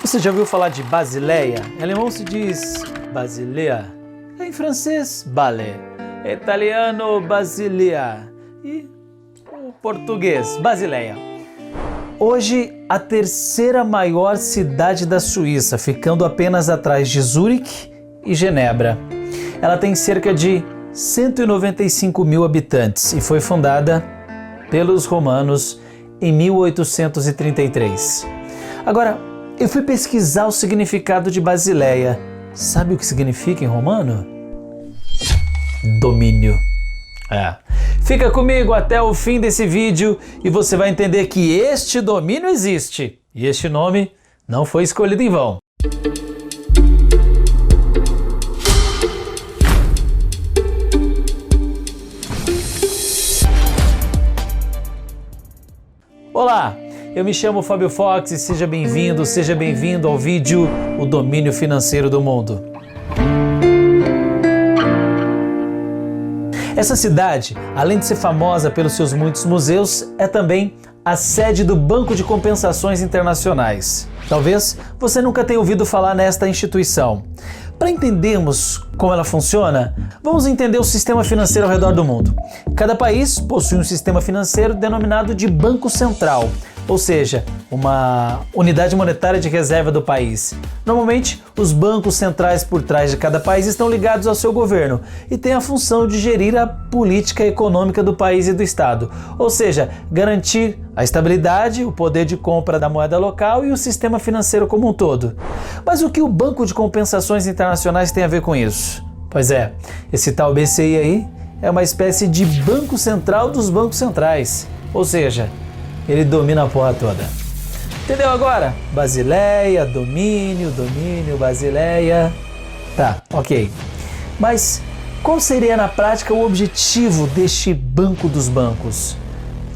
Você já ouviu falar de Basileia? Em alemão se diz Basilea, em francês Balé, em italiano Basilea e o português Basileia. Hoje, a terceira maior cidade da Suíça, ficando apenas atrás de Zurique e Genebra. Ela tem cerca de 195 mil habitantes e foi fundada pelos romanos em 1833. Agora, eu fui pesquisar o significado de Basileia. Sabe o que significa em romano? Domínio. Fica comigo até o fim desse vídeo e você vai entender que este domínio existe. E este nome não foi escolhido em vão. Olá, eu me chamo Fábio Fox e seja bem-vindo ao vídeo O Domínio Financeiro do Mundo. Essa cidade, além de ser famosa pelos seus muitos museus, é também a sede do Banco de Compensações Internacionais. Talvez você nunca tenha ouvido falar nesta instituição. Para entendermos como ela funciona, vamos entender o sistema financeiro ao redor do mundo. Cada país possui um sistema financeiro denominado de Banco Central, ou seja, uma unidade monetária de reserva do país. Normalmente, os bancos centrais por trás de cada país estão ligados ao seu governo e têm a função de gerir a política econômica do país e do estado, ou seja, garantir a estabilidade, o poder de compra da moeda local e o sistema financeiro como um todo. Mas o que o Banco de Compensações Internacionais tem a ver com isso? Pois é, esse tal BCI aí é uma espécie de banco central dos bancos centrais, ou seja, ele domina a porra toda. Entendeu agora? Basileia, domínio, Basileia. Tá, ok. Mas qual seria na prática o objetivo deste banco dos bancos?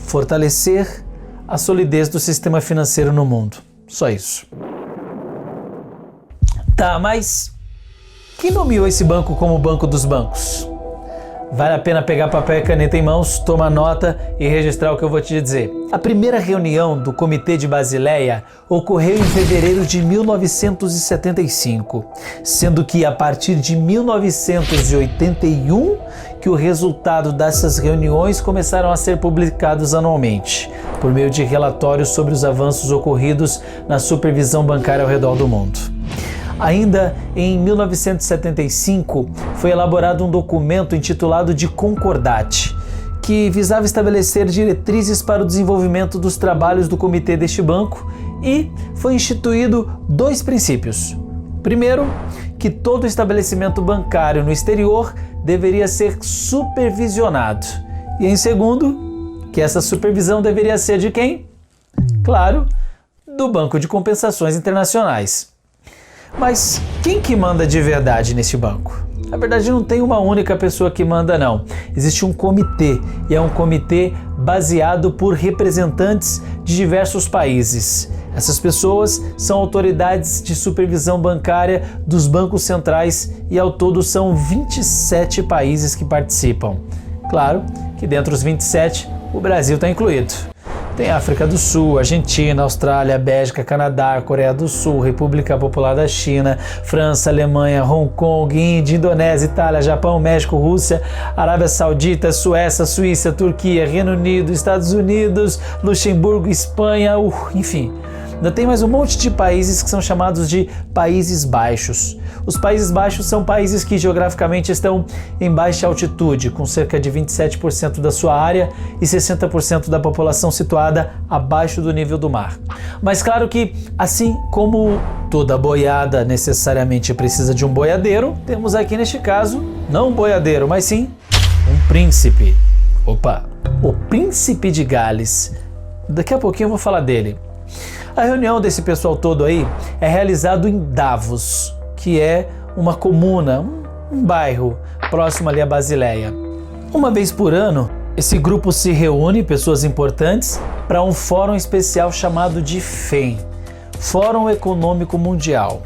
Fortalecer a solidez do sistema financeiro no mundo. Só isso. Tá, mas quem nomeou esse banco como Banco dos Bancos? Vale a pena pegar papel e caneta em mãos, tomar nota e registrar o que eu vou te dizer. A primeira reunião do Comitê de Basileia ocorreu em fevereiro de 1975, sendo que a partir de 1981 que o resultado dessas reuniões começaram a ser publicados anualmente, por meio de relatórios sobre os avanços ocorridos na supervisão bancária ao redor do mundo. Ainda em 1975, foi elaborado um documento intitulado de Concordate, que visava estabelecer diretrizes para o desenvolvimento dos trabalhos do comitê deste banco e foi instituído dois princípios. Primeiro, que todo estabelecimento bancário no exterior deveria ser supervisionado. E em segundo, que essa supervisão deveria ser de quem? Claro, do Banco de Compensações Internacionais. Mas quem que manda de verdade nesse banco? Na verdade, não tem uma única pessoa que manda, não. Existe um comitê, e é um comitê baseado por representantes de diversos países. Essas pessoas são autoridades de supervisão bancária dos bancos centrais e ao todo são 27 países que participam. Claro que dentre os 27, o Brasil está incluído. Tem África do Sul, Argentina, Austrália, Bélgica, Canadá, Coreia do Sul, República Popular da China, França, Alemanha, Hong Kong, Índia, Indonésia, Itália, Japão, México, Rússia, Arábia Saudita, Suécia, Suíça, Turquia, Reino Unido, Estados Unidos, Luxemburgo, Espanha, enfim. Ainda tem mais um monte de países que são chamados de Países Baixos. Os Países Baixos são países que geograficamente estão em baixa altitude, com cerca de 27% da sua área e 60% da população situada abaixo do nível do mar. Mas claro que, assim como toda boiada necessariamente precisa de um boiadeiro, temos aqui neste caso, não um boiadeiro, mas sim um príncipe. Opa! O Príncipe de Gales. Daqui a pouquinho eu vou falar dele. A reunião desse pessoal todo aí é realizado em Davos, que é uma comuna, um bairro próximo ali a Basileia. Uma vez por ano, esse grupo se reúne, pessoas importantes, para um fórum especial chamado de FEM, Fórum Econômico Mundial.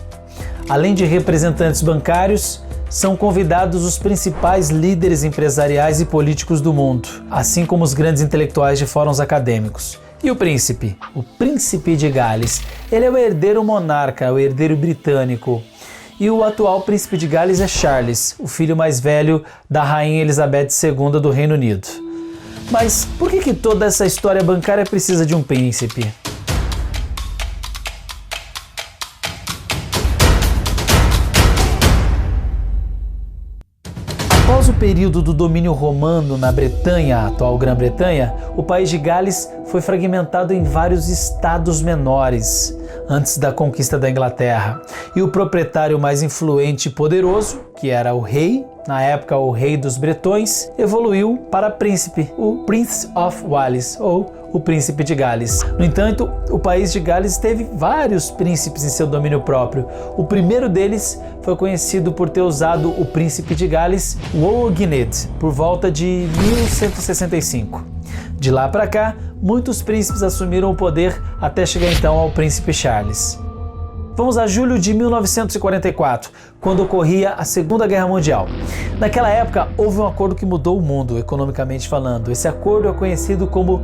Além de representantes bancários, são convidados os principais líderes empresariais e políticos do mundo, assim como os grandes intelectuais de fóruns acadêmicos. E o príncipe? O príncipe de Gales. Ele é o herdeiro monarca, o herdeiro britânico. E o atual príncipe de Gales é Charles, o filho mais velho da rainha Elizabeth II do Reino Unido. Mas por que toda essa história bancária precisa de um príncipe? Após o período do domínio romano na Bretanha, a atual Grã-Bretanha, o país de Gales foi fragmentado em vários estados menores antes da conquista da Inglaterra. E o proprietário mais influente e poderoso, que era o rei, na época o rei dos bretões, evoluiu para príncipe, o Prince of Wales, ou o príncipe de Gales. No entanto, o país de Gales teve vários príncipes em seu domínio próprio. O primeiro deles foi conhecido por ter usado o príncipe de Gales, Gwynedd, por volta de 1165. De lá para cá, muitos príncipes assumiram o poder até chegar então ao príncipe Charles. Vamos a julho de 1944, quando ocorria a Segunda Guerra Mundial. Naquela época, houve um acordo que mudou o mundo, economicamente falando. Esse acordo é conhecido como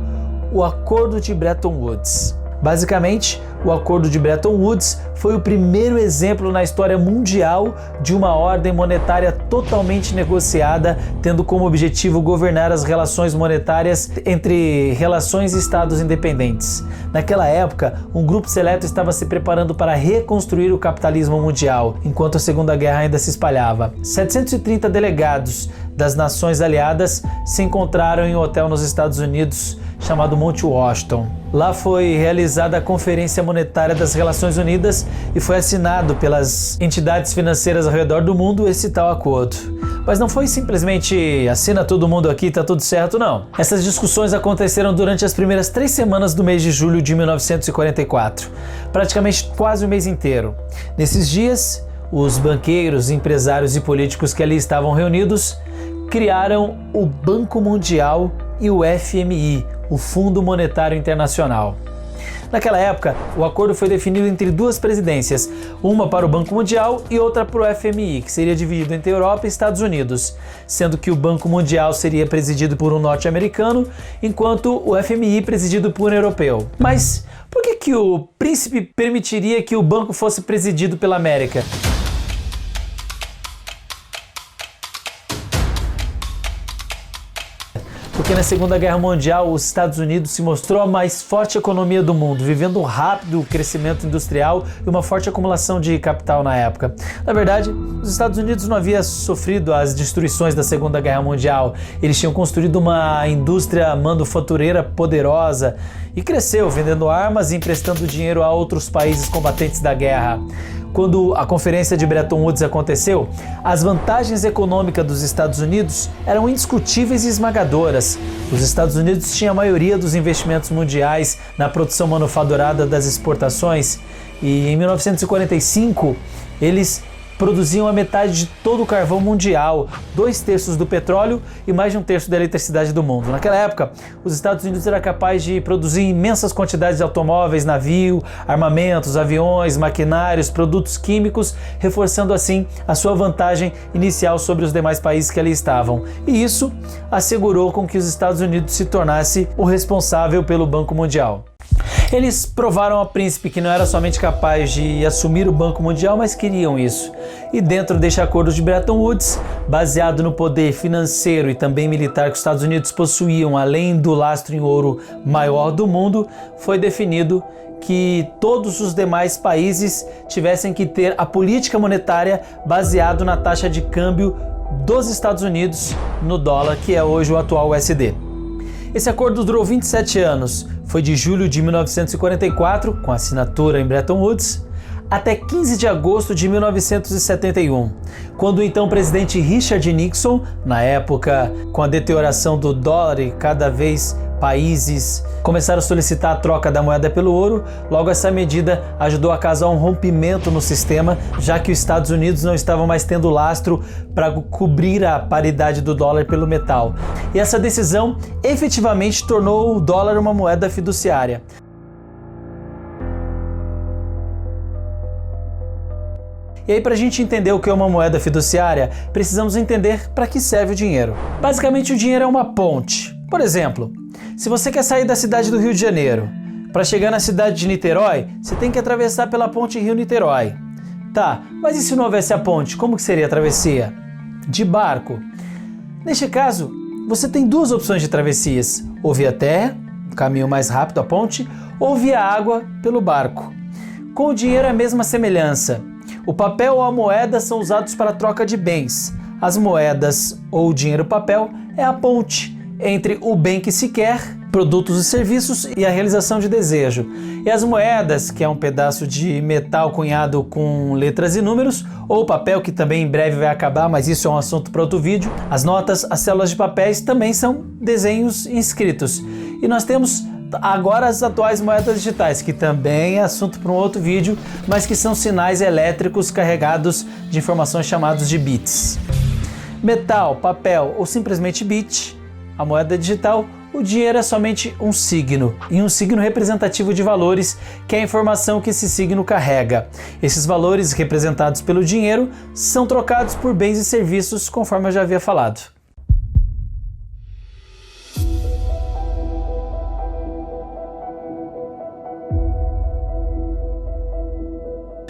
o Acordo de Bretton Woods. Basicamente, o Acordo de Bretton Woods foi o primeiro exemplo na história mundial de uma ordem monetária totalmente negociada, tendo como objetivo governar as relações monetárias entre relações e estados independentes. Naquela época, um grupo seleto estava se preparando para reconstruir o capitalismo mundial, enquanto a Segunda Guerra ainda se espalhava. 730 delegados das nações aliadas se encontraram em um hotel nos Estados Unidos chamado Monte Washington. Lá foi realizada a Conferência Monetária das Relações Unidas e foi assinado pelas entidades financeiras ao redor do mundo esse tal acordo. Mas não foi simplesmente assina todo mundo aqui, tá tudo certo, não. Essas discussões aconteceram durante as primeiras 3 semanas do mês de julho de 1944, praticamente quase o mês inteiro. Nesses dias, os banqueiros, empresários e políticos que ali estavam reunidos criaram o Banco Mundial e o FMI, o Fundo Monetário Internacional. Naquela época, o acordo foi definido entre 2 presidências, uma para o Banco Mundial e outra para o FMI, que seria dividido entre Europa e Estados Unidos, sendo que o Banco Mundial seria presidido por um norte-americano, enquanto o FMI presidido por um europeu. Mas por que o príncipe permitiria que o banco fosse presidido pela América? Porque na Segunda Guerra Mundial os Estados Unidos se mostrou a mais forte economia do mundo, vivendo um rápido crescimento industrial e uma forte acumulação de capital na época. Na verdade, os Estados Unidos não haviam sofrido as destruições da Segunda Guerra Mundial. Eles tinham construído uma indústria manufatureira poderosa e cresceu vendendo armas e emprestando dinheiro a outros países combatentes da guerra. Quando a Conferência de Bretton Woods aconteceu, as vantagens econômicas dos Estados Unidos eram indiscutíveis e esmagadoras. Os Estados Unidos tinham a maioria dos investimentos mundiais na produção manufaturada das exportações e em 1945 eles produziam a metade de todo o carvão mundial, 2/3 do petróleo e mais de 1/3 da eletricidade do mundo. Naquela época, os Estados Unidos eram capazes de produzir imensas quantidades de automóveis, navios, armamentos, aviões, maquinários, produtos químicos, reforçando assim a sua vantagem inicial sobre os demais países que ali estavam. E isso assegurou com que os Estados Unidos se tornasse o responsável pelo Banco Mundial. Eles provaram ao príncipe que não era somente capaz de assumir o Banco Mundial, mas queriam isso. E dentro deste acordo de Bretton Woods, baseado no poder financeiro e também militar que os Estados Unidos possuíam, além do lastro em ouro maior do mundo, foi definido que todos os demais países tivessem que ter a política monetária baseado na taxa de câmbio dos Estados Unidos no dólar, que é hoje o atual USD. Esse acordo durou 27 anos, foi de julho de 1944, com assinatura em Bretton Woods, até 15 de agosto de 1971, quando o então presidente Richard Nixon, na época com a deterioração do dólar e cada vez países começaram a solicitar a troca da moeda pelo ouro, logo essa medida ajudou a causar um rompimento no sistema, já que os Estados Unidos não estavam mais tendo lastro para cobrir a paridade do dólar pelo metal. E essa decisão efetivamente tornou o dólar uma moeda fiduciária. E aí, para a gente entender o que é uma moeda fiduciária, precisamos entender para que serve o dinheiro. Basicamente, o dinheiro é uma ponte. Por exemplo, Se você quer sair da cidade do Rio de Janeiro, para chegar na cidade de Niterói, você tem que atravessar pela ponte Rio-Niterói. Tá, mas e se não houvesse a ponte, como que seria a travessia? De barco. Neste caso, você tem duas opções de travessias, ou via terra, caminho mais rápido a ponte, ou via água pelo barco. Com o dinheiro é a mesma semelhança. O papel ou a moeda são usados para a troca de bens. As moedas ou o dinheiro papel é a ponte entre o bem que se quer, produtos e serviços, e a realização de desejo. E as moedas, que é um pedaço de metal cunhado com letras e números, ou papel, que também em breve vai acabar, mas isso é um assunto para outro vídeo. As notas, as células de papéis também são desenhos inscritos. E nós temos agora as atuais moedas digitais, que também é assunto para um outro vídeo, mas que são sinais elétricos carregados de informações chamados de bits. Metal, papel ou simplesmente bit, a moeda digital, o dinheiro é somente um signo, e um signo representativo de valores, que é a informação que esse signo carrega. Esses valores, representados pelo dinheiro, são trocados por bens e serviços, conforme eu já havia falado.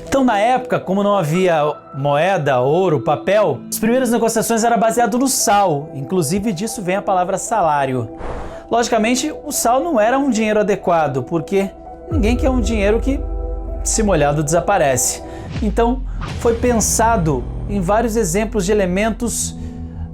Então, na época, como não havia moeda, ouro, papel, as primeiras negociações eram baseadas no sal, inclusive disso vem a palavra salário. Logicamente, o sal não era um dinheiro adequado, porque ninguém quer um dinheiro que, se molhado, desaparece. Então, foi pensado em vários exemplos de elementos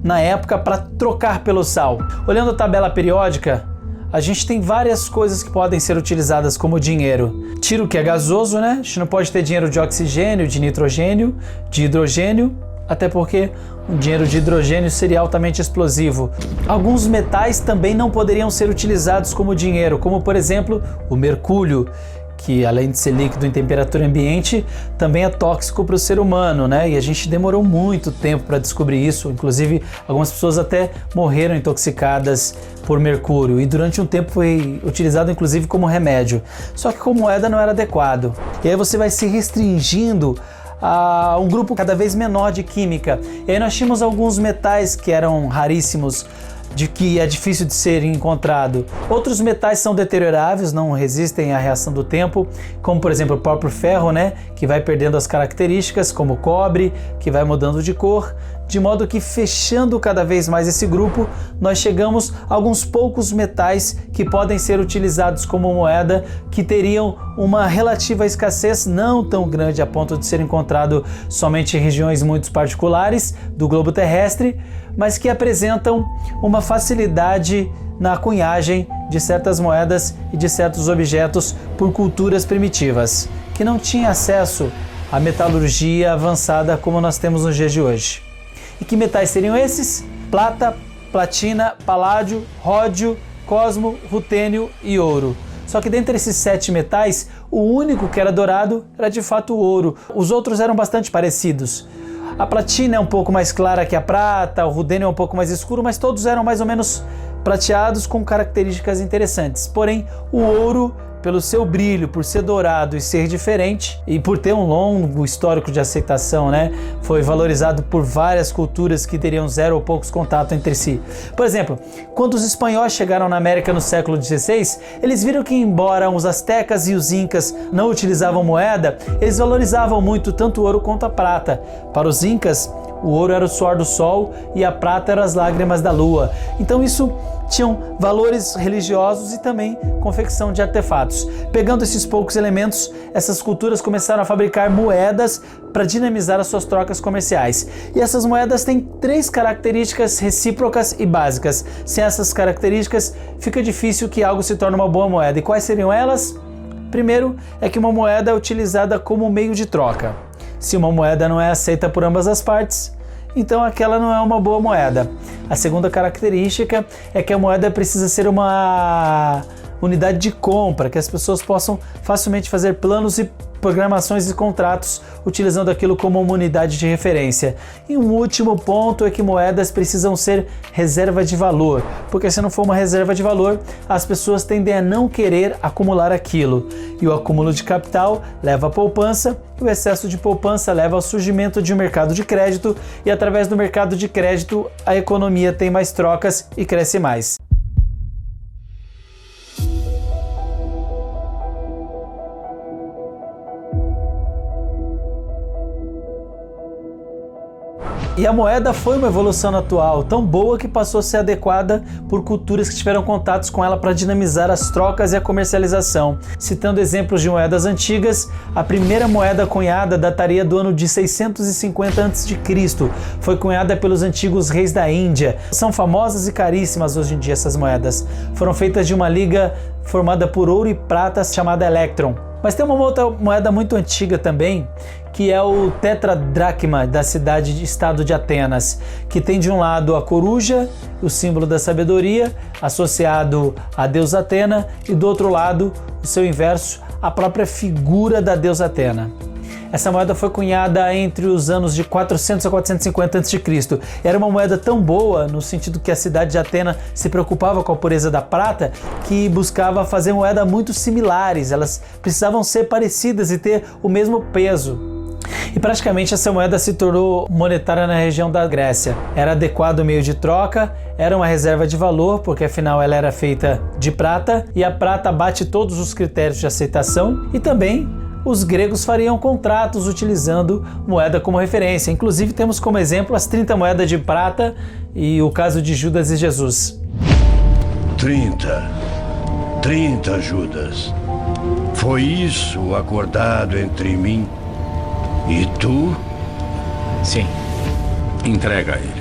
na época para trocar pelo sal. Olhando a tabela periódica, a gente tem várias coisas que podem ser utilizadas como dinheiro. Tiro, que é gasoso, né? A gente não pode ter dinheiro de oxigênio, de nitrogênio, de hidrogênio, até porque um dinheiro de hidrogênio seria altamente explosivo. Alguns metais também não poderiam ser utilizados como dinheiro, como por exemplo o mercúrio, que além de ser líquido em temperatura ambiente, também é tóxico para o ser humano, né? E a gente demorou muito tempo para descobrir isso, inclusive algumas pessoas até morreram intoxicadas por mercúrio, e durante um tempo foi utilizado inclusive como remédio, só que como moeda não era adequado. E aí você vai se restringindo a um grupo cada vez menor de química. E aí nós tínhamos alguns metais que eram raríssimos, de que é difícil de ser encontrado. Outros metais são deterioráveis, não resistem à reação do tempo, como por exemplo o próprio ferro, né, que vai perdendo as características, como o cobre, que vai mudando de cor, de modo que, fechando cada vez mais esse grupo, nós chegamos a alguns poucos metais que podem ser utilizados como moeda, que teriam uma relativa escassez não tão grande a ponto de ser encontrado somente em regiões muito particulares do globo terrestre, mas que apresentam uma facilidade na cunhagem de certas moedas e de certos objetos por culturas primitivas, que não tinham acesso à metalurgia avançada como nós temos nos dias de hoje. E que metais seriam esses? Prata, platina, paládio, ródio, cosmo, rutênio e ouro. Só que dentre esses 7 metais, o único que era dourado era de fato o ouro. Os outros eram bastante parecidos. A platina é um pouco mais clara que a prata, o rutênio é um pouco mais escuro, mas todos eram mais ou menos prateados com características interessantes. Porém, o ouro, pelo seu brilho, por ser dourado e ser diferente, e por ter um longo histórico de aceitação, né, foi valorizado por várias culturas que teriam zero ou poucos contatos entre si. Por exemplo, quando os espanhóis chegaram na América no século XVI, eles viram que, embora os astecas e os incas não utilizavam moeda, eles valorizavam muito tanto o ouro quanto a prata. Para os incas, o ouro era o suor do sol e a prata eram as lágrimas da lua. Então isso tinham valores religiosos e também confecção de artefatos. Pegando esses poucos elementos, essas culturas começaram a fabricar moedas para dinamizar as suas trocas comerciais. E essas moedas têm 3 características recíprocas e básicas. Sem essas características, fica difícil que algo se torne uma boa moeda. E quais seriam elas? Primeiro, é que uma moeda é utilizada como meio de troca. Se uma moeda não é aceita por ambas as partes, então aquela não é uma boa moeda. A segunda característica é que a moeda precisa ser uma unidade de compra, que as pessoas possam facilmente fazer planos e programações e contratos utilizando aquilo como uma unidade de referência. E um último ponto é que moedas precisam ser reserva de valor, porque se não for uma reserva de valor, as pessoas tendem a não querer acumular aquilo. E o acúmulo de capital leva à poupança, e o excesso de poupança leva ao surgimento de um mercado de crédito, e através do mercado de crédito a economia tem mais trocas e cresce mais. E a moeda foi uma evolução atual, tão boa que passou a ser adequada por culturas que tiveram contatos com ela para dinamizar as trocas e a comercialização. Citando exemplos de moedas antigas, a primeira moeda cunhada dataria do ano de 650 a.C. Foi cunhada pelos antigos reis da Índia. São famosas e caríssimas hoje em dia essas moedas. Foram feitas de uma liga formada por ouro e prata chamada electron. Mas tem uma outra moeda muito antiga também, que é o tetradracma da cidade-estado de Atenas, que tem de um lado a coruja, o símbolo da sabedoria, associado à deusa Atena, e do outro lado, o seu inverso, a própria figura da deusa Atena. Essa moeda foi cunhada entre os anos de 400 a 450 a.C. Era uma moeda tão boa, no sentido que a cidade de Atena se preocupava com a pureza da prata, que buscava fazer moedas muito similares. Elas precisavam ser parecidas e ter o mesmo peso. E praticamente essa moeda se tornou monetária na região da Grécia. Era adequado o meio de troca, era uma reserva de valor, porque afinal ela era feita de prata, e a prata bate todos os critérios de aceitação, e também os gregos fariam contratos utilizando moeda como referência. Inclusive temos como exemplo as 30 moedas de prata e o caso de Judas e Jesus. 30 Judas. Foi isso acordado entre mim e tu? Sim. Entrega a ele.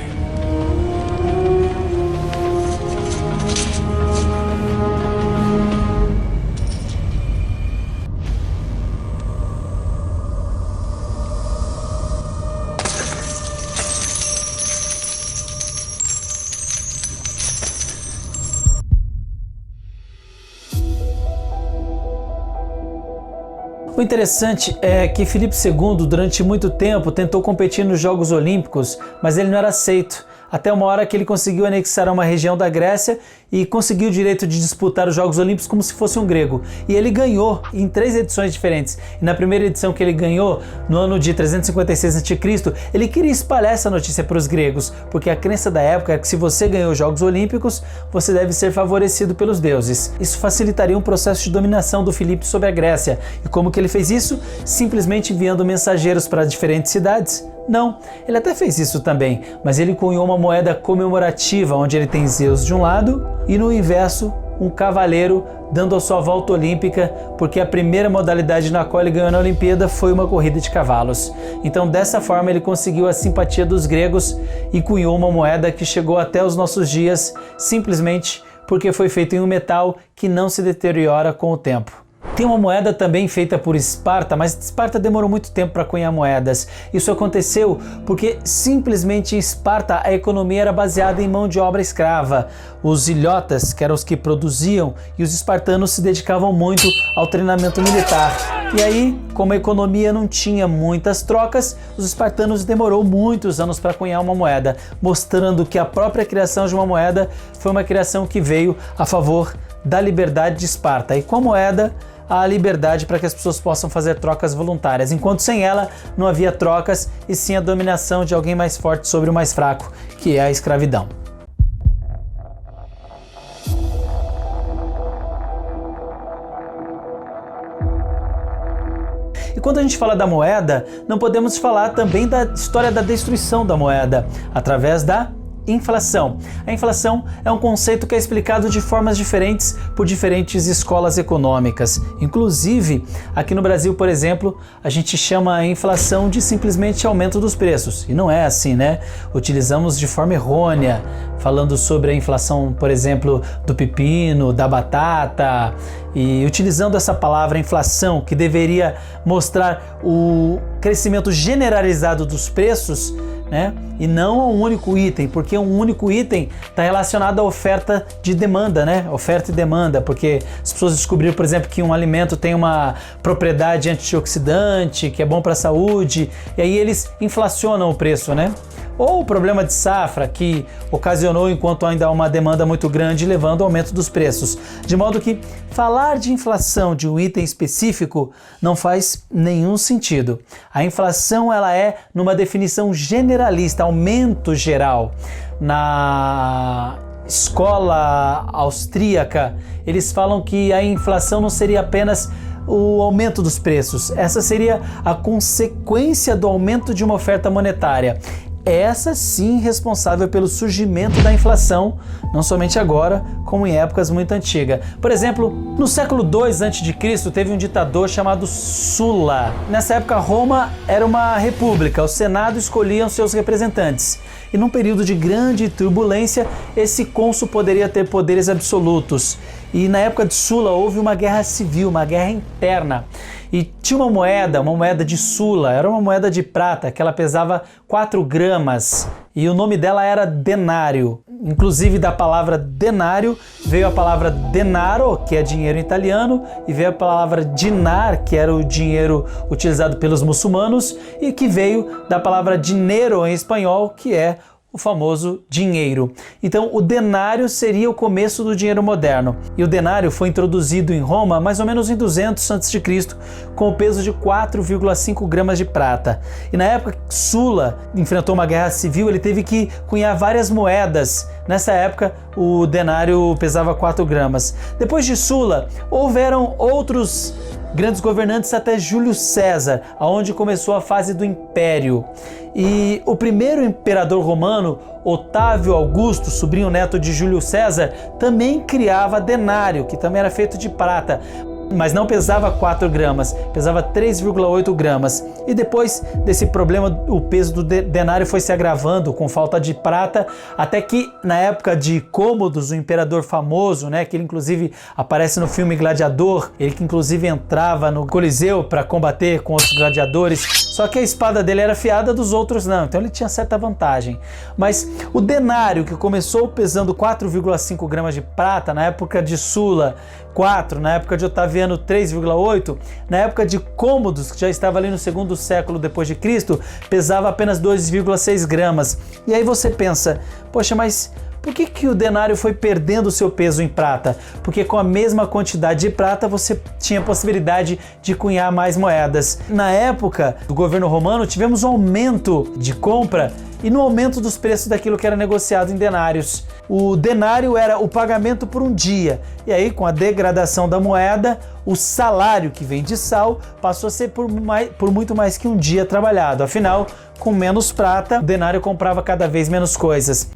O interessante é que Filipe II, durante muito tempo, tentou competir nos Jogos Olímpicos, mas ele não era aceito. Até uma hora que ele conseguiu anexar uma região da Grécia e conseguiu o direito de disputar os Jogos Olímpicos como se fosse um grego. E ele ganhou em 3 edições diferentes. E na primeira edição que ele ganhou, no ano de 356 a.C., ele queria espalhar essa notícia para os gregos, porque a crença da época era que se você ganhou os Jogos Olímpicos, você deve ser favorecido pelos deuses. Isso facilitaria um processo de dominação do Filipe sobre a Grécia. E como que ele fez isso? Simplesmente enviando mensageiros para diferentes cidades? Não, ele até fez isso também, mas ele cunhou uma moeda comemorativa, onde ele tem Zeus de um lado e no inverso um cavaleiro dando a sua volta olímpica, porque a primeira modalidade na qual ele ganhou na Olimpíada foi uma corrida de cavalos. Então dessa forma ele conseguiu a simpatia dos gregos e cunhou uma moeda que chegou até os nossos dias simplesmente porque foi feita em um metal que não se deteriora com o tempo. Tem uma moeda também feita por Esparta, mas Esparta demorou muito tempo para cunhar moedas. Isso aconteceu porque simplesmente em Esparta a economia era baseada em mão de obra escrava. Os ilhotas, que eram os que produziam, e os espartanos se dedicavam muito ao treinamento militar. E aí, como a economia não tinha muitas trocas, os espartanos demorou muitos anos para cunhar uma moeda, mostrando que a própria criação de uma moeda foi uma criação que veio a favor da liberdade de Esparta. E com a moeda, a liberdade para que as pessoas possam fazer trocas voluntárias, enquanto sem ela não havia trocas e sim a dominação de alguém mais forte sobre o mais fraco, que é a escravidão. E quando a gente fala da moeda, não podemos falar também da história da destruição da moeda, através da inflação. A inflação é um conceito que é explicado de formas diferentes por diferentes escolas econômicas. Inclusive, aqui no Brasil, por exemplo, a gente chama a inflação de simplesmente aumento dos preços. E não é assim, né? Utilizamos de forma errônea, falando sobre a inflação, por exemplo, do pepino, da batata, e utilizando essa palavra inflação, que deveria mostrar o crescimento generalizado dos preços, né? E não a um único item, porque um único item está relacionado à oferta de demanda, né? Oferta e demanda, porque as pessoas descobriram, por exemplo, que um alimento tem uma propriedade antioxidante, que é bom para a saúde, e aí eles inflacionam o preço, né? Ou o problema de safra, que ocasionou enquanto ainda há uma demanda muito grande, levando ao aumento dos preços. De modo que falar de inflação de um item específico não faz nenhum sentido. A inflação ela é numa definição generalista, aumento geral. Na escola austríaca, eles falam que a inflação não seria apenas o aumento dos preços, essa seria a consequência do aumento de uma oferta monetária. essa sim responsável pelo surgimento da inflação, não somente agora, como em épocas muito antigas. Por exemplo, no século II a.C. teve um ditador chamado Sulla. Nessa época, Roma era uma república, o Senado escolhia seus representantes. E num período de grande turbulência, esse cônsul poderia ter poderes absolutos. E na época de Sulla houve uma guerra civil, uma guerra interna. E tinha uma moeda de Sulla, era uma moeda de prata, que ela pesava 4 gramas. E o nome dela era denário. Inclusive da palavra denário veio a palavra denaro, que é dinheiro em italiano, e veio a palavra dinar, que era o dinheiro utilizado pelos muçulmanos, e que veio da palavra dinheiro em espanhol, que é o famoso dinheiro. Então o denário seria o começo do dinheiro moderno. E o denário foi introduzido em Roma mais ou menos em 200 a.C., com o peso de 4,5 gramas de prata. E na época que Sulla enfrentou uma guerra civil, ele teve que cunhar várias moedas. Nessa época o denário pesava 4 gramas. Depois de Sulla, houveram outros grandes governantes até Júlio César, aonde começou a fase do Império. E o primeiro imperador romano, Otávio Augusto, sobrinho neto de Júlio César, também criava denário, que também era feito de prata, mas não pesava 4 gramas, pesava 3,8 gramas. E depois desse problema, o peso do denário foi se agravando com falta de prata, até que na época de Cômodos, o imperador famoso, né, que ele inclusive aparece no filme Gladiador, ele que inclusive entrava no Coliseu para combater com outros gladiadores, só que a espada dele era afiada, dos outros não, então ele tinha certa vantagem. Mas o denário, que começou pesando 4,5 gramas de prata, na época de Sulla 4, na época de Otaviano 3,8, na época de Cômodos, que já estava ali no segundo século depois de Cristo, pesava apenas 2,6 gramas. E aí você pensa, poxa, mas por que o denário foi perdendo seu peso em prata? Porque com a mesma quantidade de prata você tinha possibilidade de cunhar mais moedas. Na época do governo romano tivemos um aumento de compra e no aumento dos preços daquilo que era negociado em denários. O denário era o pagamento por um dia, e aí com a degradação da moeda, o salário, que vem de sal, passou a ser por muito mais que um dia trabalhado. Afinal, com menos prata, o denário comprava cada vez menos coisas.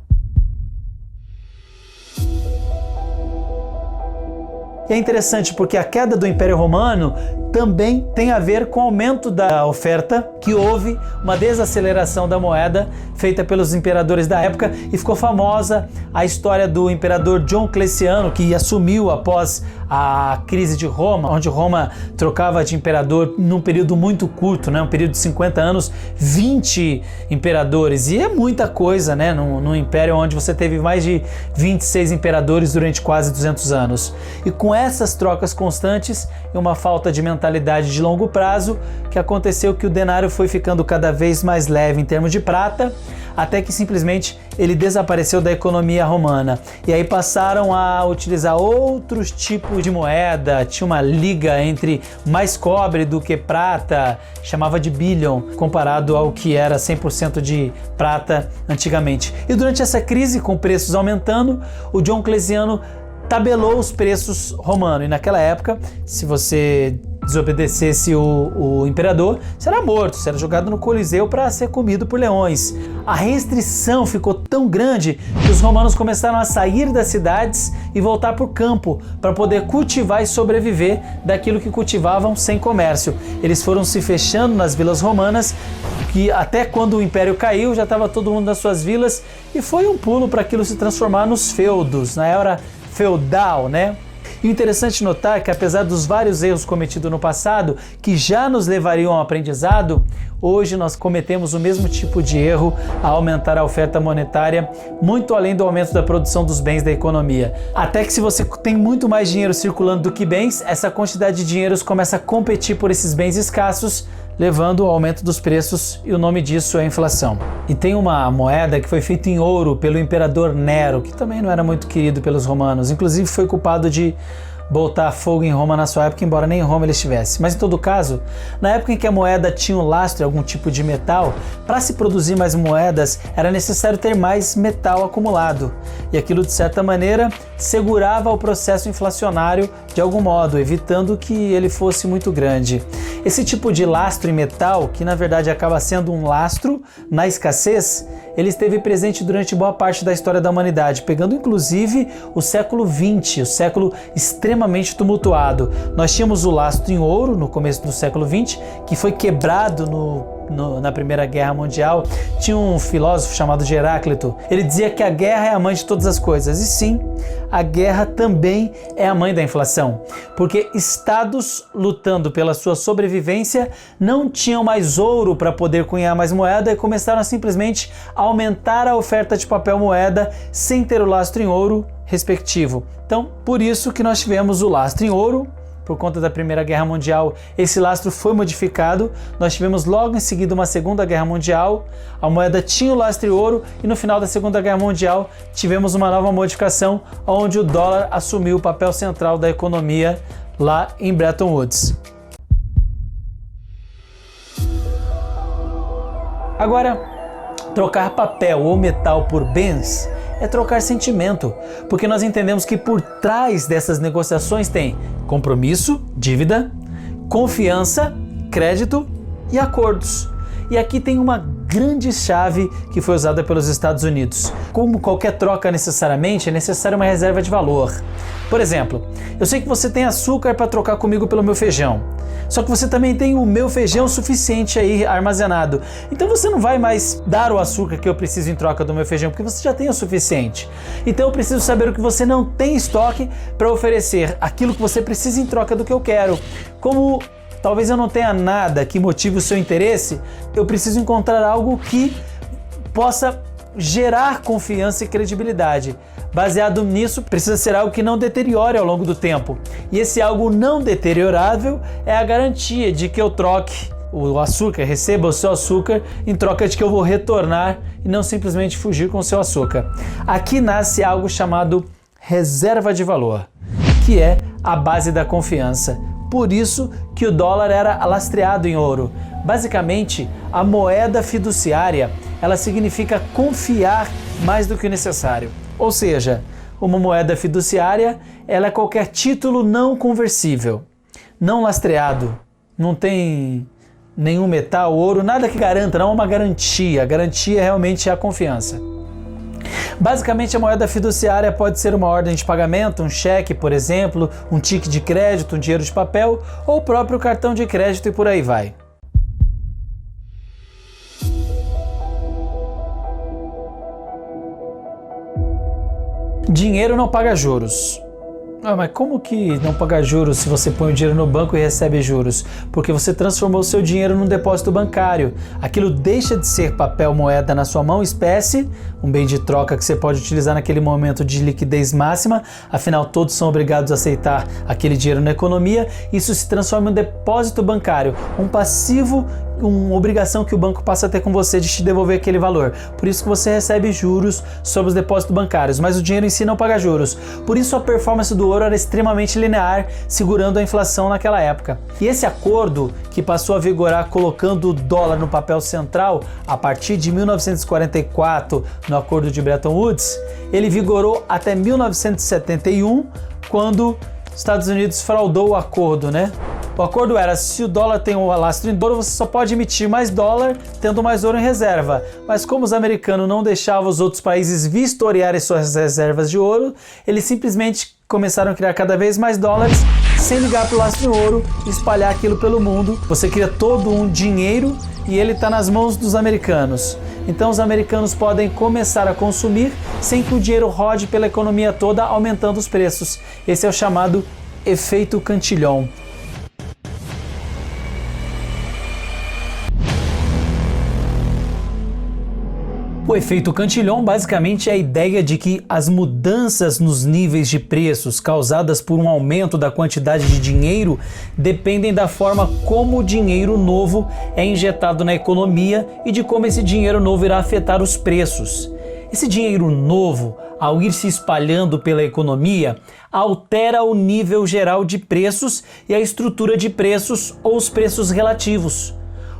E é interessante porque a queda do Império Romano também tem a ver com o aumento da oferta, que houve uma desaceleração da moeda feita pelos imperadores da época, e ficou famosa a história do imperador Diocleciano, que assumiu após a crise de Roma, onde Roma trocava de imperador num período muito curto, né? Um período de 50 anos, 20 imperadores, e é muita coisa, né? Num império onde você teve mais de 26 imperadores durante quase 200 anos. E com essas trocas constantes e uma falta de mentalidade de longo prazo, que aconteceu que o denário foi ficando cada vez mais leve em termos de prata, até que simplesmente ele desapareceu da economia romana. E aí passaram a utilizar outros tipos de moeda, tinha uma liga entre mais cobre do que prata, chamava de billion, comparado ao que era 100% de prata antigamente. E durante essa crise, com preços aumentando, o Diocleciano tabelou os preços romanos, e naquela época, se você desobedecesse o imperador, você era morto, você era jogado no Coliseu para ser comido por leões. A restrição ficou tão grande que os romanos começaram a sair das cidades e voltar para o campo para poder cultivar e sobreviver daquilo que cultivavam sem comércio. Eles foram se fechando nas vilas romanas, que até quando o império caiu já estava todo mundo nas suas vilas, e foi um pulo para aquilo se transformar nos feudos, na era feudal, né? E o interessante notar que, apesar dos vários erros cometidos no passado, que já nos levariam ao aprendizado, hoje nós cometemos o mesmo tipo de erro ao aumentar a oferta monetária, muito além do aumento da produção dos bens da economia. Até que, se você tem muito mais dinheiro circulando do que bens, essa quantidade de dinheiros começa a competir por esses bens escassos, levando ao aumento dos preços, e o nome disso é inflação. E tem uma moeda que foi feita em ouro pelo imperador Nero, que também não era muito querido pelos romanos, inclusive foi culpado de botar fogo em Roma na sua época, embora nem em Roma ele estivesse. Mas em todo caso, na época em que a moeda tinha um lastro e algum tipo de metal, para se produzir mais moedas era necessário ter mais metal acumulado. E aquilo, de certa maneira, segurava o processo inflacionário de algum modo, evitando que ele fosse muito grande. Esse tipo de lastro em metal, que na verdade acaba sendo um lastro na escassez, ele esteve presente durante boa parte da história da humanidade, pegando inclusive o século XX, o século extremamente tumultuado. Nós tínhamos o lastro em ouro no começo do século XX, que foi quebrado na Primeira Guerra Mundial. Tinha um filósofo chamado Heráclito. Ele dizia que a guerra é a mãe de todas as coisas. E sim, a guerra também é a mãe da inflação, porque estados lutando pela sua sobrevivência não tinham mais ouro para poder cunhar mais moeda e começaram a simplesmente aumentar a oferta de papel moeda sem ter o lastro em ouro respectivo. Então, por isso que nós tivemos o lastro em ouro. Por conta da Primeira Guerra Mundial, esse lastro foi modificado. Nós tivemos logo em seguida uma Segunda Guerra Mundial. A moeda tinha o lastro em ouro e no final da Segunda Guerra Mundial tivemos uma nova modificação onde o dólar assumiu o papel central da economia lá em Bretton Woods. Agora, trocar papel ou metal por bens é trocar sentimento, porque nós entendemos que por trás dessas negociações tem compromisso, dívida, confiança, crédito e acordos. E aqui tem uma grande chave que foi usada pelos Estados Unidos. Como qualquer troca necessariamente, é necessária uma reserva de valor. Por exemplo, eu sei que você tem açúcar para trocar comigo pelo meu feijão. Só que você também tem o meu feijão suficiente aí armazenado. Então você não vai mais dar o açúcar que eu preciso em troca do meu feijão, porque você já tem o suficiente. Então eu preciso saber o que você não tem estoque para oferecer aquilo que você precisa em troca do que eu quero. Como talvez eu não tenha nada que motive o seu interesse, eu preciso encontrar algo que possa gerar confiança e credibilidade. Baseado nisso, precisa ser algo que não deteriore ao longo do tempo. E esse algo não deteriorável é a garantia de que eu troque o açúcar, receba o seu açúcar em troca de que eu vou retornar e não simplesmente fugir com o seu açúcar. Aqui nasce algo chamado reserva de valor, que é a base da confiança. Por isso que o dólar era lastreado em ouro. Basicamente, a moeda fiduciária, ela significa confiar mais do que o necessário. Ou seja, uma moeda fiduciária, ela é qualquer título não conversível, não lastreado, não tem nenhum metal, ouro, nada que garanta, não é uma garantia. A garantia realmente é a confiança. Basicamente, a moeda fiduciária pode ser uma ordem de pagamento, um cheque, por exemplo, um ticket de crédito, um dinheiro de papel ou o próprio cartão de crédito e por aí vai. Dinheiro não paga juros. Mas como que não pagar juros se você põe o dinheiro no banco e recebe juros? Porque você transformou o seu dinheiro num depósito bancário. Aquilo deixa de ser papel moeda na sua mão, espécie, um bem de troca que você pode utilizar naquele momento de liquidez máxima, afinal todos são obrigados a aceitar aquele dinheiro na economia. Isso se transforma em um depósito bancário, um passivo, uma obrigação que o banco passa a ter com você de te devolver aquele valor. Por isso que você recebe juros sobre os depósitos bancários, mas o dinheiro em si não paga juros. Por isso a performance do ouro era extremamente linear, segurando a inflação naquela época. E esse acordo, que passou a vigorar colocando o dólar no papel central a partir de 1944, no Acordo de Bretton Woods, ele vigorou até 1971, quando os Estados Unidos fraudou o acordo, né? O acordo era, se o dólar tem um lastro em ouro, você só pode emitir mais dólar tendo mais ouro em reserva. Mas como os americanos não deixavam os outros países vistoriarem suas reservas de ouro, eles simplesmente começaram a criar cada vez mais dólares sem ligar para o lastro em ouro e espalhar aquilo pelo mundo. Você cria todo um dinheiro e ele está nas mãos dos americanos. Então os americanos podem começar a consumir sem que o dinheiro rode pela economia toda, aumentando os preços. Esse é o chamado efeito Cantillon. O efeito Cantillon basicamente é a ideia de que as mudanças nos níveis de preços causadas por um aumento da quantidade de dinheiro dependem da forma como o dinheiro novo é injetado na economia e de como esse dinheiro novo irá afetar os preços. Esse dinheiro novo ao ir se espalhando pela economia, altera o nível geral de preços e a estrutura de preços ou os preços relativos.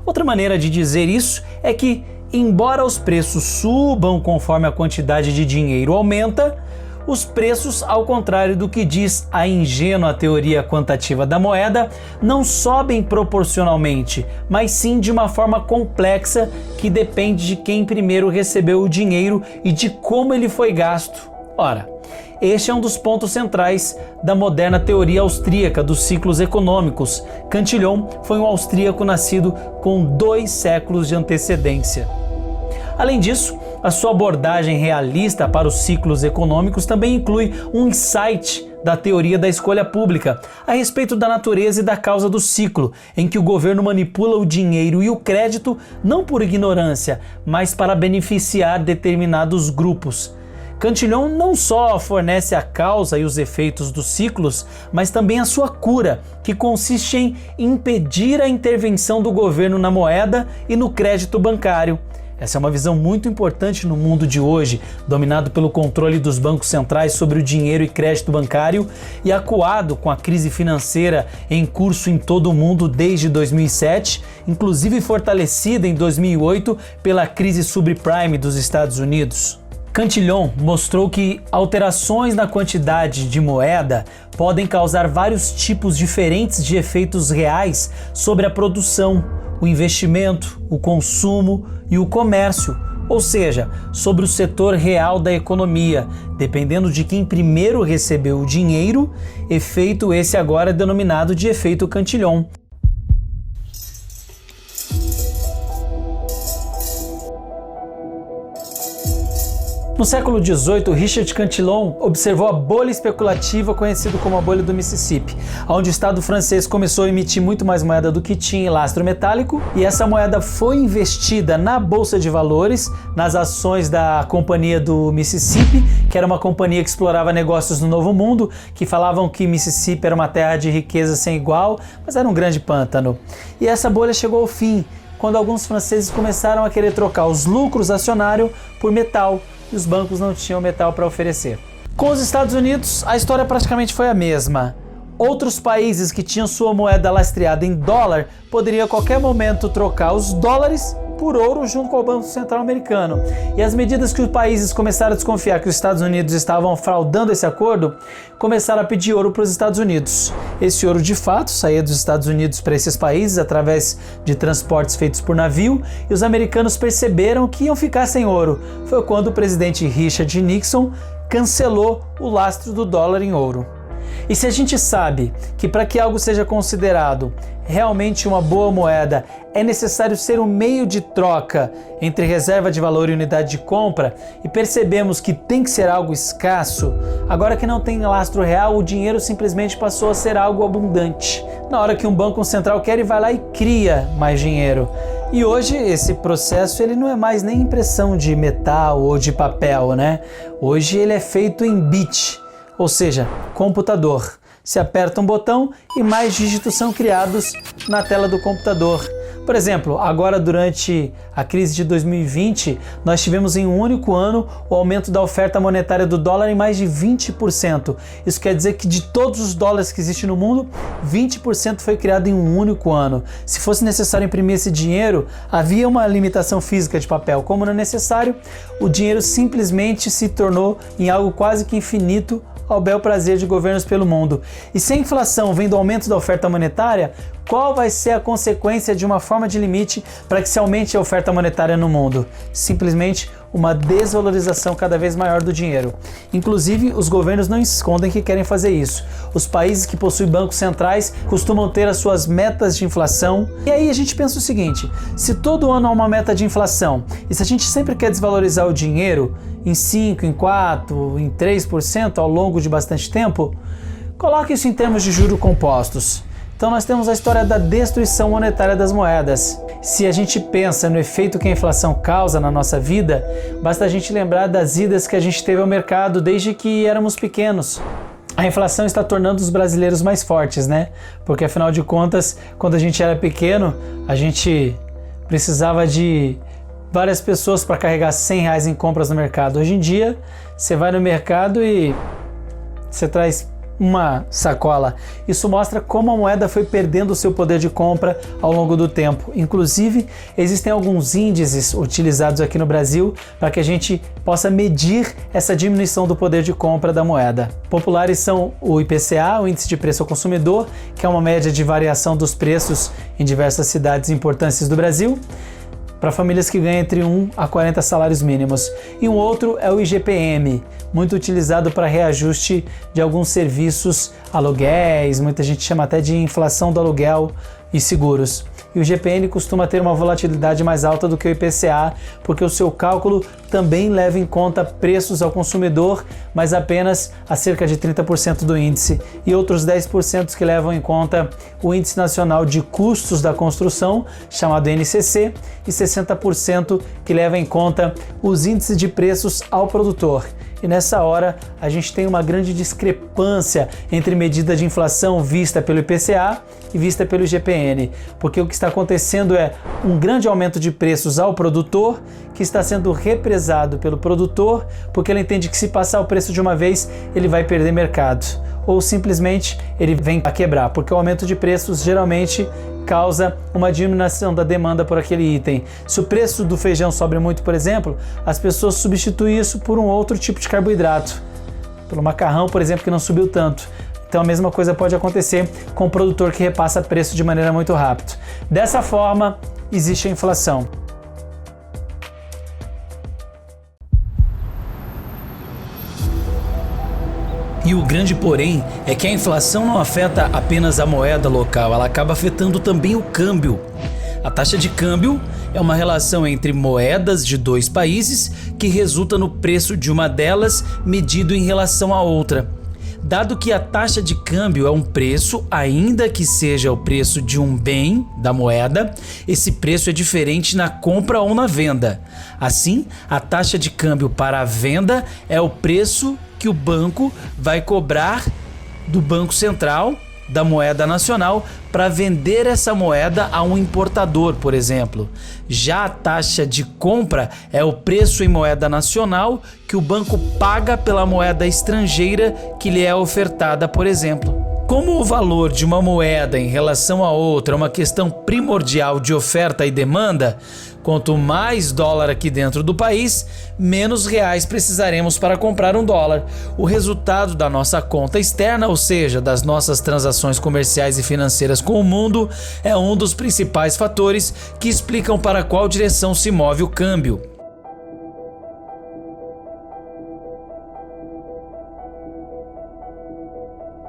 Outra maneira de dizer isso é que, embora os preços subam conforme a quantidade de dinheiro aumenta, os preços, ao contrário do que diz a ingênua teoria quantitativa da moeda, não sobem proporcionalmente, mas sim de uma forma complexa que depende de quem primeiro recebeu o dinheiro e de como ele foi gasto. Ora, este é um dos pontos centrais da moderna teoria austríaca dos ciclos econômicos. Cantillon foi um austríaco nascido com 2 séculos de antecedência. Além disso, a sua abordagem realista para os ciclos econômicos também inclui um insight da teoria da escolha pública a respeito da natureza e da causa do ciclo, em que o governo manipula o dinheiro e o crédito não por ignorância, mas para beneficiar determinados grupos. Cantillon não só fornece a causa e os efeitos dos ciclos, mas também a sua cura, que consiste em impedir a intervenção do governo na moeda e no crédito bancário. Essa é uma visão muito importante no mundo de hoje, dominado pelo controle dos bancos centrais sobre o dinheiro e crédito bancário e acuado com a crise financeira em curso em todo o mundo desde 2007, inclusive fortalecida em 2008 pela crise subprime dos Estados Unidos. Cantillon mostrou que alterações na quantidade de moeda podem causar vários tipos diferentes de efeitos reais sobre a produção, o investimento, o consumo e o comércio, ou seja, sobre o setor real da economia, dependendo de quem primeiro recebeu o dinheiro, efeito esse agora denominado de efeito Cantillon. No século XVIII, Richard Cantillon observou a bolha especulativa conhecida como a bolha do Mississippi, onde o Estado francês começou a emitir muito mais moeda do que tinha em lastro metálico, e essa moeda foi investida na Bolsa de Valores, nas ações da Companhia do Mississippi, que era uma companhia que explorava negócios no Novo Mundo, que falavam que Mississippi era uma terra de riqueza sem igual, mas era um grande pântano. E essa bolha chegou ao fim, quando alguns franceses começaram a querer trocar os lucros acionários por metal, e os bancos não tinham metal para oferecer. Com os Estados Unidos, a história praticamente foi a mesma. Outros países que tinham sua moeda lastreada em dólar poderiam a qualquer momento trocar os dólares por ouro junto com o Banco Central americano. E as medidas que os países começaram a desconfiar que os Estados Unidos estavam fraudando esse acordo, começaram a pedir ouro para os Estados Unidos. Esse ouro de fato saía dos Estados Unidos para esses países através de transportes feitos por navio, e os americanos perceberam que iam ficar sem ouro. Foi quando o presidente Richard Nixon cancelou o lastro do dólar em ouro. E se a gente sabe que para que algo seja considerado realmente uma boa moeda, é necessário ser um meio de troca entre reserva de valor e unidade de compra, e percebemos que tem que ser algo escasso, agora que não tem lastro real, o dinheiro simplesmente passou a ser algo abundante. Na hora que um banco central quer, ele vai lá e cria mais dinheiro. E hoje esse processo ele não é mais nem impressão de metal ou de papel, né? Hoje ele é feito em bit, ou seja, computador. Se aperta um botão e mais dígitos são criados na tela do computador. Por exemplo, agora durante a crise de 2020, nós tivemos em um único ano o aumento da oferta monetária do dólar em mais de 20%. Isso quer dizer que de todos os dólares que existem no mundo, 20% foi criado em um único ano. Se fosse necessário imprimir esse dinheiro, havia uma limitação física de papel. Como não é necessário, o dinheiro simplesmente se tornou em algo quase que infinito ao bel prazer de governos pelo mundo. E se a inflação vem do aumento da oferta monetária, qual vai ser a consequência de uma forma de limite para que se aumente a oferta monetária no mundo? Simplesmente uma desvalorização cada vez maior do dinheiro. Inclusive, os governos não escondem que querem fazer isso. Os países que possuem bancos centrais costumam ter as suas metas de inflação. E aí a gente pensa o seguinte: se todo ano há uma meta de inflação, e se a gente sempre quer desvalorizar o dinheiro em 5%, em 4%, em 3% ao longo de bastante tempo, coloque isso em termos de juros compostos. Então nós temos a história da destruição monetária das moedas. Se a gente pensa no efeito que a inflação causa na nossa vida, basta a gente lembrar das idas que a gente teve ao mercado desde que éramos pequenos. A inflação está tornando os brasileiros mais fortes, né? Porque afinal de contas, quando a gente era pequeno, a gente precisava de várias pessoas para carregar R$100 em compras no mercado. Hoje em dia, você vai no mercado e você traz uma sacola. Isso mostra como a moeda foi perdendo o seu poder de compra ao longo do tempo. Inclusive, existem alguns índices utilizados aqui no Brasil para que a gente possa medir essa diminuição do poder de compra da moeda. Populares são o IPCA, o Índice de Preço ao Consumidor, que é uma média de variação dos preços em diversas cidades importantes do Brasil, para famílias que ganham entre 1 a 40 salários mínimos. E um outro é o IGPM, muito utilizado para reajuste de alguns serviços, aluguéis, muita gente chama até de inflação do aluguel e seguros. E o IGPM costuma ter uma volatilidade mais alta do que o IPCA, porque o seu cálculo também leva em conta preços ao consumidor, mas apenas a cerca de 30% do índice, e outros 10% que levam em conta o Índice Nacional de Custos da Construção, chamado INCC, e 60% que leva em conta os índices de preços ao produtor. E nessa hora a gente tem uma grande discrepância entre medida de inflação vista pelo IPCA e vista pelo IGPM, porque o que está acontecendo é um grande aumento de preços ao produtor, que está sendo represado pelo produtor, porque ele entende que se passar o preço de uma vez ele vai perder mercado, ou simplesmente ele vem a quebrar, porque o aumento de preços geralmente causa uma diminuição da demanda por aquele item. Se o preço do feijão sobe muito, por exemplo, as pessoas substituem isso por um outro tipo de carboidrato, pelo macarrão, por exemplo, que não subiu tanto. Então a mesma coisa pode acontecer com o produtor que repassa preço de maneira muito rápida. Dessa forma, existe a inflação. E o grande porém é que a inflação não afeta apenas a moeda local, ela acaba afetando também o câmbio. A taxa de câmbio é uma relação entre moedas de dois países que resulta no preço de uma delas medido em relação à outra. Dado que a taxa de câmbio é um preço, ainda que seja o preço de um bem da moeda, esse preço é diferente na compra ou na venda. Assim, a taxa de câmbio para a venda é o preço que o banco vai cobrar do Banco Central da moeda nacional para vender essa moeda a um importador, por exemplo. Já a taxa de compra é o preço em moeda nacional que o banco paga pela moeda estrangeira que lhe é ofertada, por exemplo. Como o valor de uma moeda em relação a outra é uma questão primordial de oferta e demanda, quanto mais dólar aqui dentro do país, menos reais precisaremos para comprar um dólar. O resultado da nossa conta externa, ou seja, das nossas transações comerciais e financeiras com o mundo, é um dos principais fatores que explicam para qual direção se move o câmbio.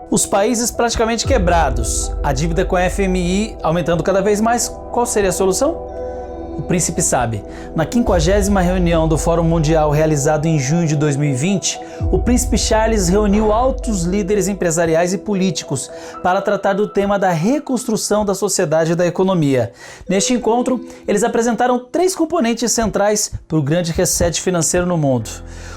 Os países praticamente quebrados, a dívida com a FMI aumentando cada vez mais, qual seria a solução? O príncipe sabe. Na 50ª reunião do Fórum Mundial realizado em junho de 2020, o príncipe Charles reuniu altos líderes empresariais e políticos para tratar do tema da reconstrução da sociedade e da economia. Neste encontro, eles apresentaram 3 componentes centrais para o grande reset financeiro no mundo.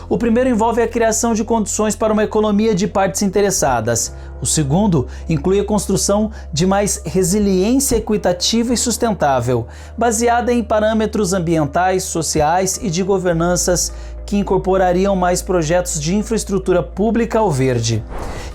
O primeiro envolve a criação de condições para uma economia de partes interessadas. O segundo inclui a construção de mais resiliência equitativa e sustentável, baseada em parâmetros ambientais, sociais e de governanças que incorporariam mais projetos de infraestrutura pública ao verde.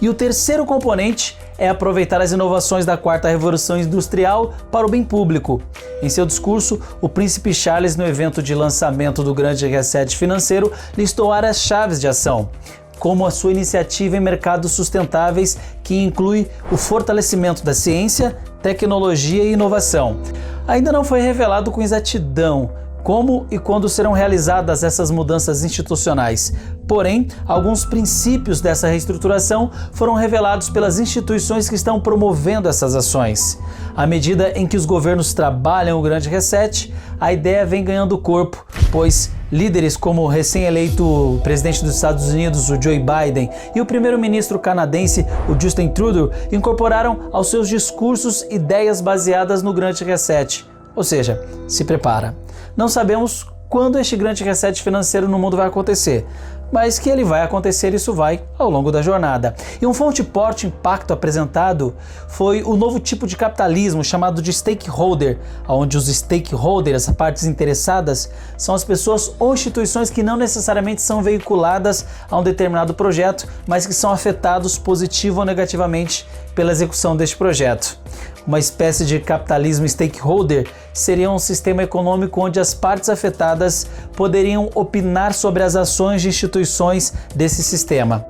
E o terceiro componente é aproveitar as inovações da 4ª Revolução Industrial para o bem público. Em seu discurso, o príncipe Charles, no evento de lançamento do Grande Reset Financeiro, listou áreas chaves de ação, como a sua iniciativa em mercados sustentáveis, que inclui o fortalecimento da ciência, tecnologia e inovação. Ainda não foi revelado com exatidão como e quando serão realizadas essas mudanças institucionais. Porém, alguns princípios dessa reestruturação foram revelados pelas instituições que estão promovendo essas ações. À medida em que os governos trabalham o Grande Reset, a ideia vem ganhando corpo, pois líderes como o recém-eleito presidente dos Estados Unidos, o Joe Biden, e o primeiro-ministro canadense, o Justin Trudeau, incorporaram aos seus discursos ideias baseadas no Grande Reset. Ou seja, se prepara. Não sabemos quando este grande reset financeiro no mundo vai acontecer, mas que ele vai acontecer, isso vai ao longo da jornada. E um fonte forte impacto apresentado foi o novo tipo de capitalismo chamado de stakeholder, onde os stakeholders, as partes interessadas, são as pessoas ou instituições que não necessariamente são veiculadas a um determinado projeto, mas que são afetados positivo ou negativamente pela execução deste projeto. Uma espécie de capitalismo stakeholder seria um sistema econômico onde as partes afetadas poderiam opinar sobre as ações de instituições desse sistema.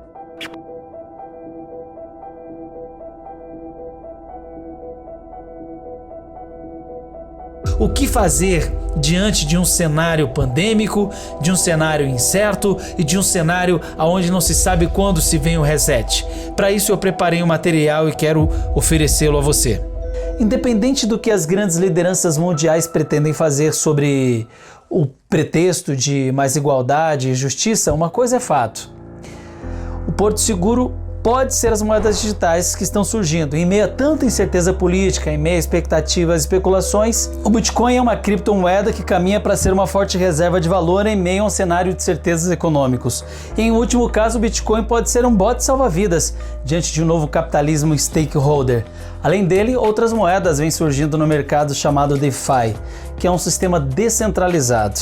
O que fazer diante de um cenário pandêmico, de um cenário incerto e de um cenário onde não se sabe quando se vem o reset? Para isso eu preparei um material e quero oferecê-lo a você. Independente do que as grandes lideranças mundiais pretendem fazer sobre o pretexto de mais igualdade e justiça, uma coisa é fato: o porto seguro pode ser as moedas digitais que estão surgindo. Em meio a tanta incerteza política, em meio a expectativas e especulações, o Bitcoin é uma criptomoeda que caminha para ser uma forte reserva de valor em meio a um cenário de certezas econômicos. E em último caso, o Bitcoin pode ser um bote salva-vidas diante de um novo capitalismo stakeholder. Além dele, outras moedas vêm surgindo no mercado chamado DeFi, que é um sistema descentralizado.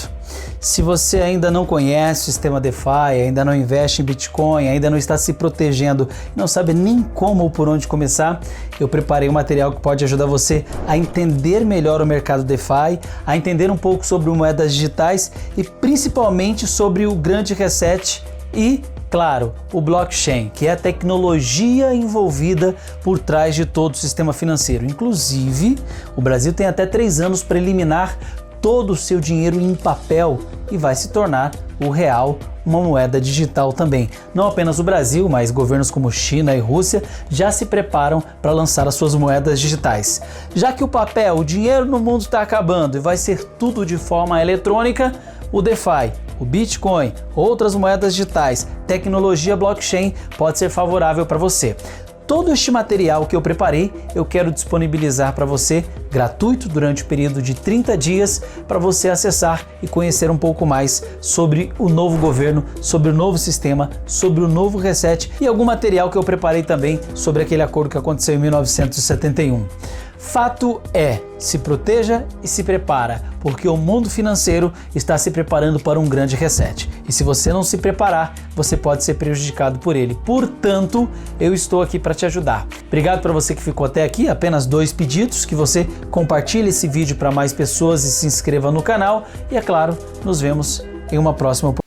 Se você ainda não conhece o sistema DeFi, ainda não investe em Bitcoin, ainda não está se protegendo, não sabe nem como ou por onde começar, eu preparei um material que pode ajudar você a entender melhor o mercado DeFi, a entender um pouco sobre moedas digitais e principalmente sobre o grande reset e, claro, o blockchain, que é a tecnologia envolvida por trás de todo o sistema financeiro. Inclusive, o Brasil tem até 3 anos para eliminar todo o seu dinheiro em papel e vai se tornar o real uma moeda digital também. Não apenas o Brasil, mas governos como China e Rússia já se preparam para lançar as suas moedas digitais. Já que o papel, o dinheiro no mundo está acabando e vai ser tudo de forma eletrônica, o DeFi, o Bitcoin, outras moedas digitais, tecnologia blockchain pode ser favorável para você. Todo este material que eu preparei, eu quero disponibilizar para você gratuito durante o período de 30 dias para você acessar e conhecer um pouco mais sobre o novo governo, sobre o novo sistema, sobre o novo reset e algum material que eu preparei também sobre aquele acordo que aconteceu em 1971. Fato é, se proteja e se prepara, porque o mundo financeiro está se preparando para um grande reset. E se você não se preparar, você pode ser prejudicado por ele. Portanto, eu estou aqui para te ajudar. Obrigado para você que ficou até aqui. Apenas 2 pedidos: que você compartilhe esse vídeo para mais pessoas e se inscreva no canal. E é claro, nos vemos em uma próxima oportunidade.